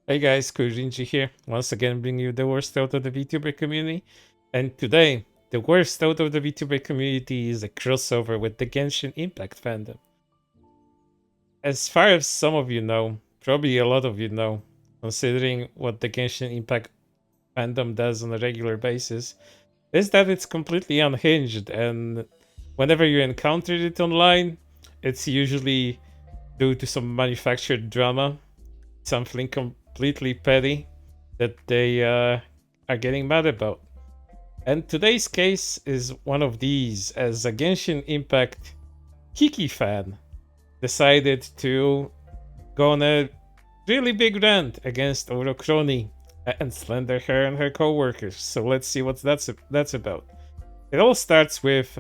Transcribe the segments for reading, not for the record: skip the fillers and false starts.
Hey guys, Rinji here, once again bringing you the worst out of the VTuber community. And today, the worst out of the VTuber community is a crossover with the Genshin Impact fandom. As far as some of you know, probably a lot of you know, considering what the Genshin Impact fandom does on a regular basis, is that it's completely unhinged, and whenever you encounter it online, it's usually due to some manufactured drama, something completely petty that they are getting mad about. And today's case is one of these, as a Genshin Impact Kiki fan decided to go on a really big rant against Ouro Kronii and slander her and her co-workers. So let's see what that's about. It all starts with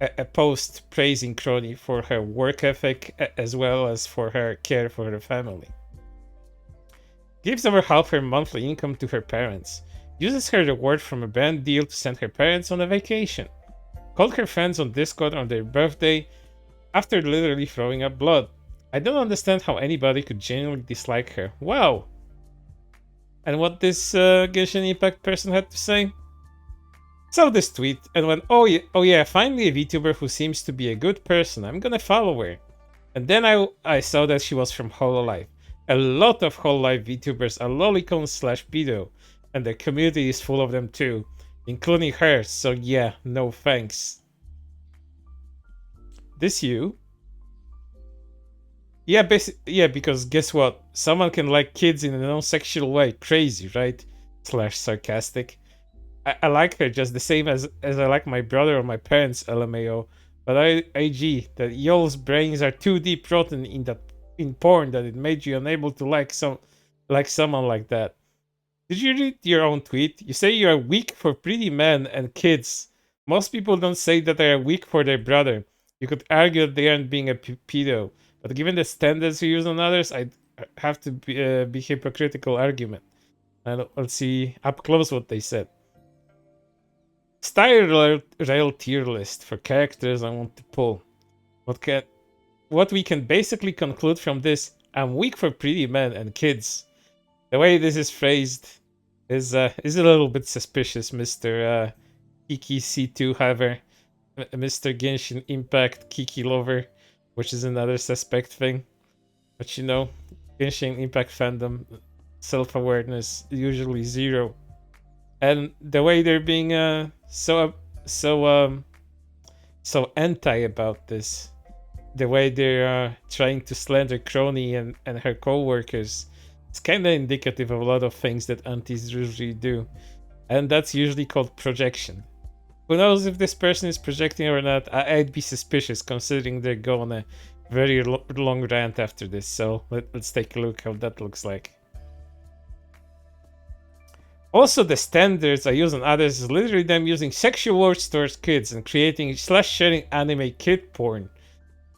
a post praising Kronii for her work ethic as well as for her care for her family. Gives over half her monthly income to her parents, uses her reward from a brand deal to send her parents on a vacation, called her friends on Discord on their birthday after literally throwing up blood. I don't understand how anybody could genuinely dislike her. Wow! And what this Genshin Impact person had to say? Saw this tweet and went, oh yeah, finally a VTuber who seems to be a good person. I'm gonna follow her. And then I saw that she was from Hololive. A lot of Hololive VTubers are lolicon slash pedo, and the community is full of them too, including her, so yeah, no thanks. This you? Yeah, yeah, because guess what? Someone can like kids in a non-sexual way. Crazy, right? Slash sarcastic. I like her just the same as I like my brother or my parents, LMAO. But IG, that y'all's brains are too deep rotten in porn that it made you unable to like someone like that. Did you read your own tweet? You say you are weak for pretty men and kids. Most people don't say that they are weak for their brother. You could argue that they aren't being a pedo, but given the standards you use on others, I have to be hypocritical argument. And let's see up close what they said. Style rail tier list for characters I want to pull. What we can basically conclude from this: I'm weak for pretty men and kids. The way this is phrased is a little bit suspicious, Mister Kiki C2 Haver, Mister Genshin Impact Kiki Lover, which is another suspect thing. But you know, Genshin Impact fandom self-awareness usually zero, and the way they're being so anti about this, the way they're trying to slander Kronii and her co-workers, it's kind of indicative of a lot of things that antis usually do, and that's usually called projection. Who knows if this person is projecting or not? I'd be suspicious considering they're going a very long rant after this, so let's take a look how that looks like. Also, the standards I use on others is literally them using sexual words towards kids and creating slash sharing anime kid porn.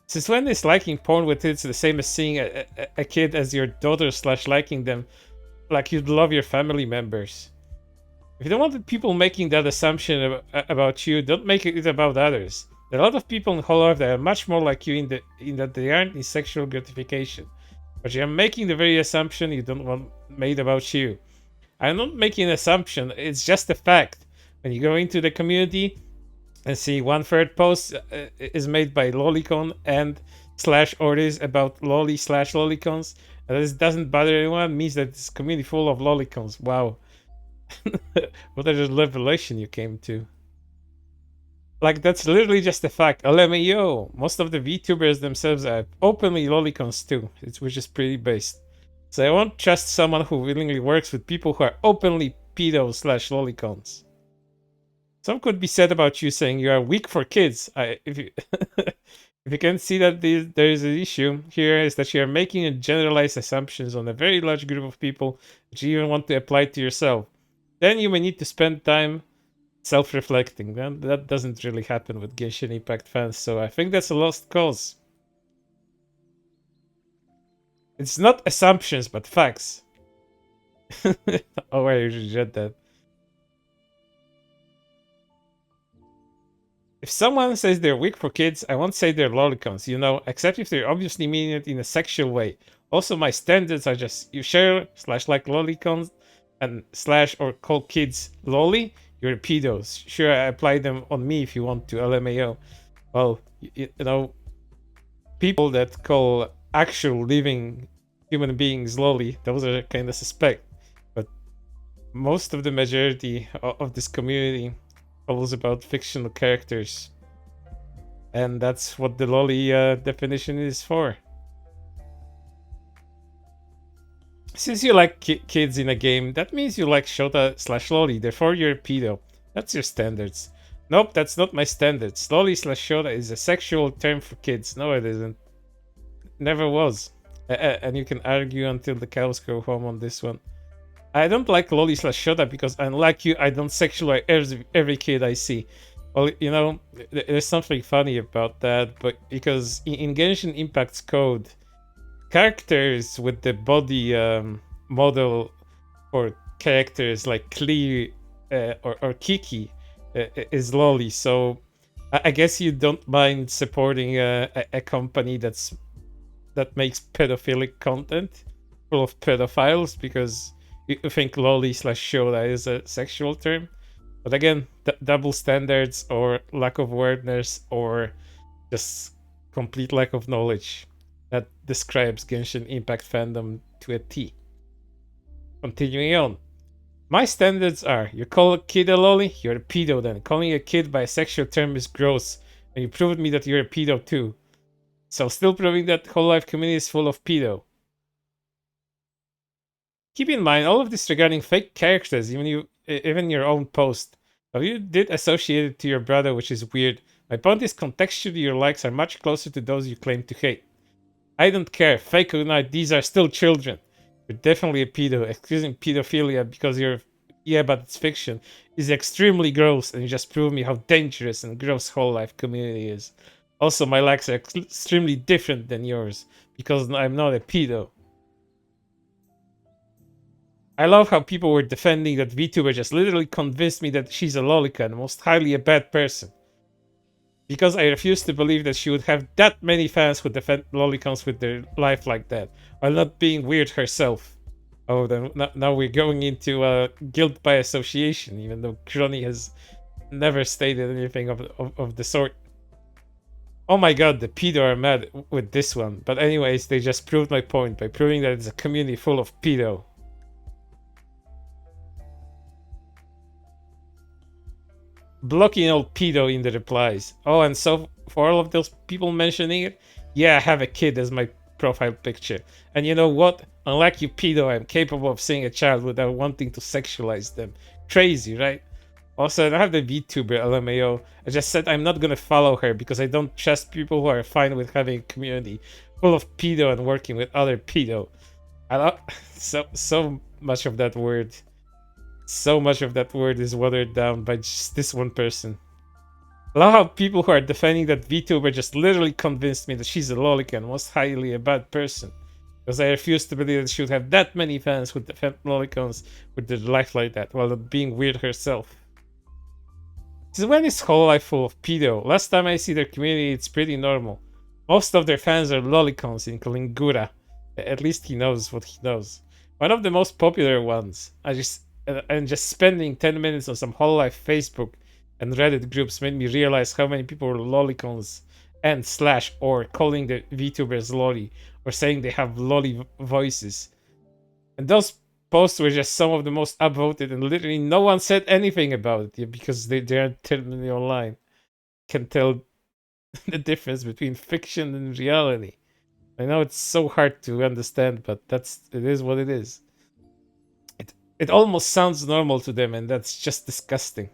Since when is liking porn with kids the same as seeing a kid as your daughter slash liking them like you'd love your family members? If you don't want people making that assumption about you, don't make it about others. There are a lot of people in Hololive that are much more like you in that they aren't in sexual gratification. But you're making the very assumption you don't want made about you. I'm not making an assumption, it's just a fact. When you go into the community and see 1/3 post is made by lolicon and slash orders about lolly slash lolicons, and this doesn't bother anyone, means that it's community full of lolicons. Wow. What a revelation you came to. Like, that's literally just a fact. LMAO, most of the VTubers themselves are openly lolicons too, which is pretty based. So I won't trust someone who willingly works with people who are openly pedo slash lolicons. Some could be said about you saying you are weak for kids. If you if you can see that there is an issue here, is that you are making generalized assumptions on a very large group of people that you even want to apply to yourself. Then you may need to spend time self-reflecting. That doesn't really happen with Genshin Impact fans, so I think that's a lost cause. It's not assumptions, but facts. Oh, I read that. If someone says they're weak for kids, I won't say they're lolicons, you know, except if they're obviously meaning it in a sexual way. Also, my standards are just you share slash like lolicons and slash or call kids lolly, you're a pedo. Sure, I apply them on me if you want to, LMAO. Well, you know, people that call actual living human beings lolly, those are kind of suspect. But most of the majority of this community calls about fictional characters. And that's what the lolly definition is for. Since you like kids in a game, that means you like Shota slash lolly, therefore you're a pedo. That's your standards. Nope, that's not my standards. Lolly slash Shota is a sexual term for kids. No, it isn't. Never was. And you can argue until the cows go home on this one. I don't like lolly slash Shota because unlike you, I don't sexualize every kid I see. Well, you know, there's something funny about that, but because in Genshin Impact's code, characters with the body model for characters like Kuri or Kiki is lolly. So I guess you don't mind supporting a company that makes pedophilic content full of pedophiles because you think lolly slash Shota is a sexual term. But again, double standards or lack of awareness or just complete lack of knowledge that describes Genshin Impact fandom to a T. Continuing on. My standards are, you call a kid a lolly, you're a pedo then. Calling a kid by a sexual term is gross, and you proved me that you're a pedo too. So still proving that the Hololive community is full of pedo. Keep in mind, all of this regarding fake characters, even your own post. Now you did associate it to your brother, which is weird. My point is contextually your likes are much closer to those you claim to hate. I don't care, fake or not, these are still children. You're definitely a pedo. Excusing pedophilia because you're, yeah, but it's fiction, is extremely gross, and you just prove me how dangerous and gross Hololive community is. Also, my likes are extremely different than yours, because I'm not a pedo. I love how people were defending that VTuber just literally convinced me that she's a lolica and most highly a bad person. Because I refuse to believe that she would have that many fans who defend lolicons with their life like that, while not being weird herself. Oh, then now we're going into guilt by association, even though Kronii has never stated anything of the sort. Oh my god, the pedo are mad with this one. But anyways, they just proved my point by proving that it's a community full of pedo. Blocking old pedo in the replies. Oh, and so for all of those people mentioning it, yeah, I have a kid as my profile picture. And you know what? Unlike you pedo, I'm capable of seeing a child without wanting to sexualize them. Crazy, right? Also, I don't have the VTuber LMAO. I just said I'm not gonna follow her because I don't trust people who are fine with having a community full of pedo and working with other pedo. I love so much of that word. So much of that word is watered down by just this one person. I love how people who are defending that VTuber just literally convinced me that she's a lolica and most highly a bad person. Because I refuse to believe that she would have that many fans who defend lolicons with their life like that, while not being weird herself. Since when is Hololive full of pedo? Last time I see their community, it's pretty normal. Most of their fans are lolicons, including Gura. At least he knows what he knows. One of the most popular ones. And just spending 10 minutes on some Hololive Facebook and Reddit groups made me realize how many people were lolicons and slash or calling the VTubers lolly or saying they have lolly voices. And those posts were just some of the most upvoted, and literally no one said anything about it because they aren't terminally online. Can tell the difference between fiction and reality. I know it's so hard to understand, but it is what it is. It almost sounds normal to them, and that's just disgusting.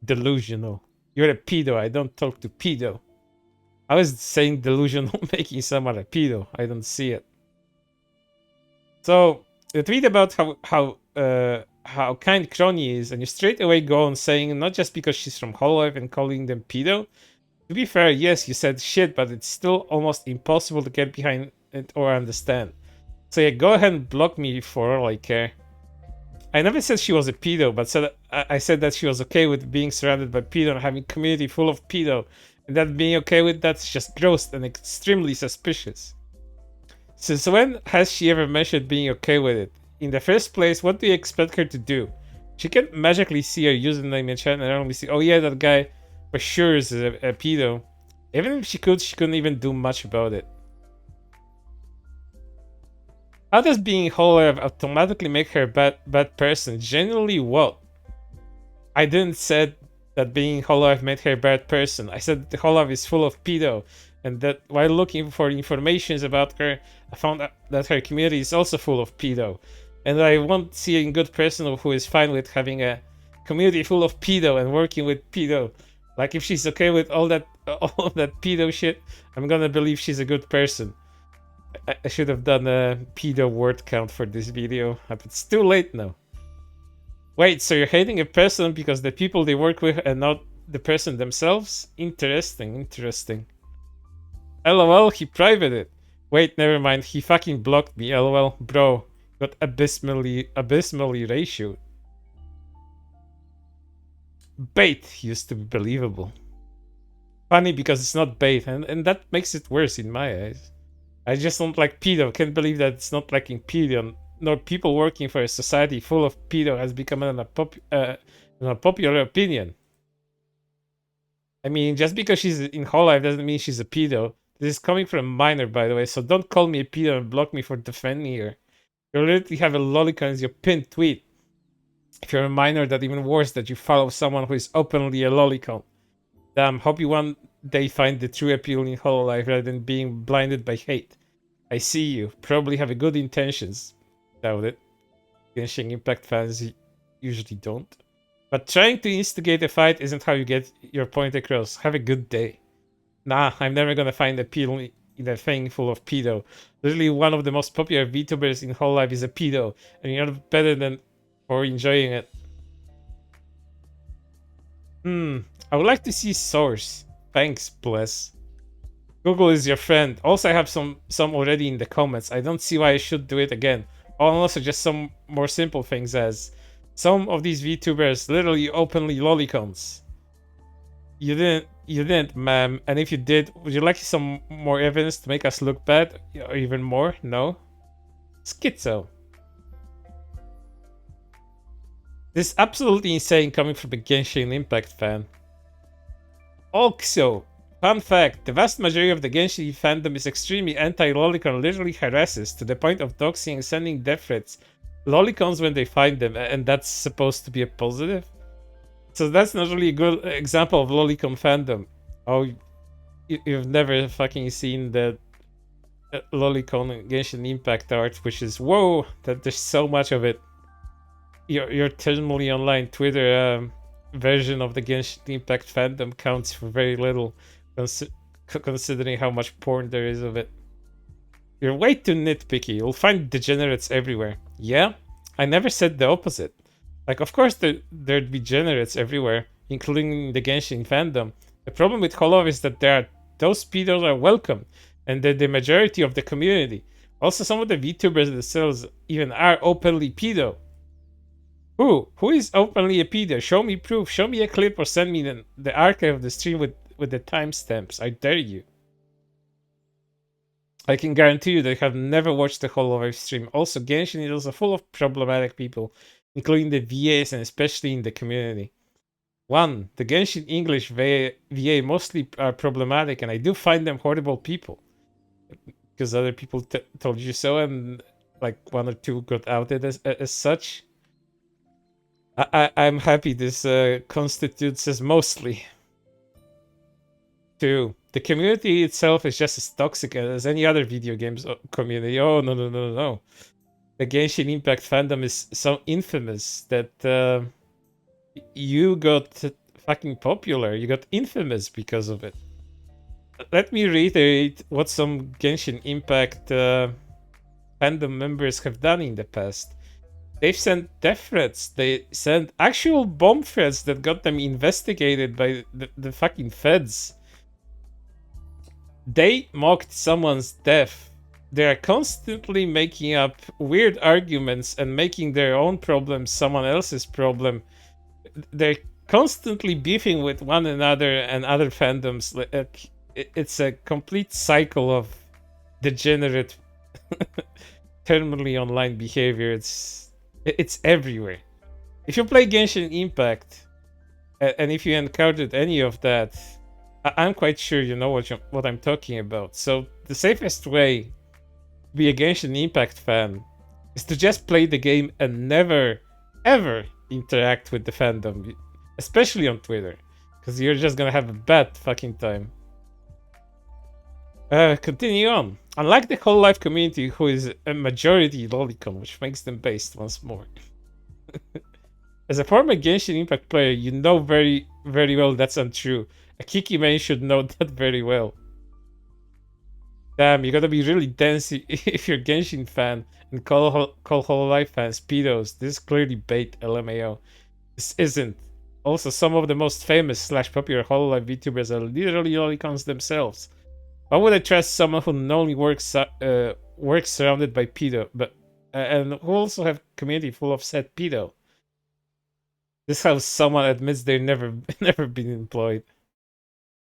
Delusional. You're a pedo. I don't talk to pedo. I was saying delusional making someone a pedo. I don't see it. So the tweet about how kind Kronii is, and you straight away go on saying not just because she's from Hololive and calling them pedo. To be fair, yes, you said shit, but it's still almost impossible to get behind it or understand. So yeah, go ahead and block me for all I care. I never said she was a pedo, but I said that she was okay with being surrounded by pedo and having a community full of pedo. And that being okay with that's just gross and extremely suspicious. Since when has she ever mentioned being okay with it? In the first place, what do you expect her to do? She can magically see her username in chat and only see, oh yeah, that guy for sure is a pedo. Even if she couldn't even do much about it. How does being Hololive automatically make her a bad person? Genuinely what? I didn't say that being Hololive made her a bad person. I said that Hololive is full of pedo, and that while looking for information about her, I found that her community is also full of pedo. And I won't see a good person who is fine with having a community full of pedo and working with pedo. Like if she's okay with all that pedo shit, I'm gonna believe she's a good person. I should have done a pedo word count for this video, but it's too late now. Wait, so you're hating a person because the people they work with and not the person themselves? Interesting, interesting. LOL, he privated it. Wait, never mind, he fucking blocked me, LOL. Bro, got abysmally ratioed. Bait used to be believable. Funny because it's not bait, and that makes it worse in my eyes. I just don't like pedo. Can't believe that it's not liking pedo. Nor people working for a society full of pedo has become an unpopular opinion. I mean, just because she's in Hololive doesn't mean she's a pedo. This is coming from a minor, by the way, so don't call me a pedo and block me for defending her. You literally have a lolicon as your pinned tweet. If you're a minor, that's even worse that you follow someone who is openly a lolicon. Damn, hope you one day find the true appeal in Hololive rather than being blinded by hate. I see you. Probably have a good intentions. Doubt it. Genshin Impact fans usually don't. But trying to instigate a fight isn't how you get your point across. Have a good day. Nah, I'm never gonna find appeal in a thing full of pedo. Literally one of the most popular VTubers in Hololive is a pedo, and you're not better than for enjoying it. I would like to see source. Thanks, bless. Google is your friend. Also, I have some already in the comments. I don't see why I should do it again. Also, just some more simple things as some of these VTubers literally openly lolicons. You didn't, ma'am. And if you did, would you like some more evidence to make us look bad? Or even more? No? Schizo. This is absolutely insane coming from a Genshin Impact fan. Also, fun fact, the vast majority of the Genshin fandom is extremely anti-lolicon, literally harasses to the point of doxing and sending death threats lolicons when they find them, and that's supposed to be a positive? So that's not really a good example of lolicon fandom. Oh, you've never fucking seen the lolicon Genshin Impact art, which is, whoa, that there's so much of it. Your Terminally Online Twitter version of the Genshin Impact fandom counts for very little, considering how much porn there is of it. You're way too nitpicky. You'll find degenerates everywhere. Yeah? I never said the opposite. Like, of course there'd be degenerates everywhere, including the Genshin fandom. The problem with Hololive is that those pedos are welcome, and they're the majority of the community. Also, some of the VTubers themselves even are openly pedo. Who is openly a pedo? Show me proof. Show me a clip or send me the archive of the stream with the timestamps. I dare you. I can guarantee you they have never watched the Hololive stream. Also, Genshin is also full of problematic people, including the VAs and especially in the community. One, the Genshin English VA mostly are problematic, and I do find them horrible people. Because other people told you so, and like one or two got outed as such. I'm happy this constitutes as mostly. Two, the community itself is just as toxic as any other video games community. Oh, no. The Genshin Impact fandom is so infamous that you got fucking popular. You got infamous because of it. Let me reiterate what some Genshin Impact fandom members have done in the past. They've sent death threats. They sent actual bomb threats that got them investigated by the fucking feds. They mocked someone's death. They are constantly making up weird arguments and making their own problems someone else's problem. They're constantly beefing with one another and other fandoms. It's a complete cycle of degenerate terminally online behavior. It's everywhere. If you play Genshin Impact, and if you encountered any of that, I'm quite sure you know what I'm talking about. So the safest way to be a Genshin Impact fan is to just play the game and never, ever interact with the fandom, especially on Twitter, because you're just gonna have a bad fucking time. Continue on. Unlike the Hololive community, who is a majority lolicon, which makes them based once more. As a former Genshin Impact player, you know very, very well that's untrue. A Kiki main should know that very well. Damn, you gotta be really dense if you're Genshin fan and call Hololive fans pedos. This is clearly bait, LMAO. This isn't. Also, some of the most famous slash popular Hololive VTubers are literally lolicons themselves. Why would I trust someone who not only works surrounded by pedo, but and who also have community full of said pedo? This is how someone admits they've never never been employed.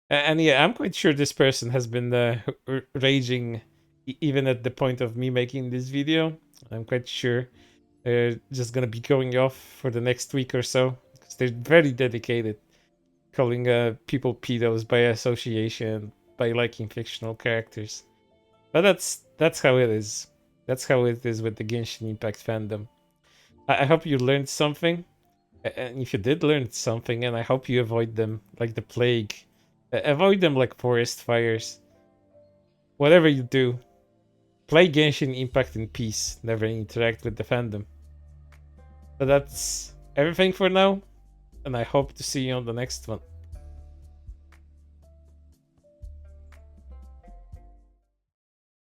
And yeah, I'm quite sure this person has been raging even at the point of me making this video. I'm quite sure they're just gonna be going off for the next week or so because they're very dedicated, calling people pedos by association, by liking fictional characters. But that's how it is. That's how it is with the Genshin Impact fandom. I hope you learned something, and if you did learn something, and I hope you avoid them like the plague. Avoid them like forest fires. Whatever you do, play Genshin Impact in peace. Never interact with the fandom. But that's everything for now, and I hope to see you on the next one.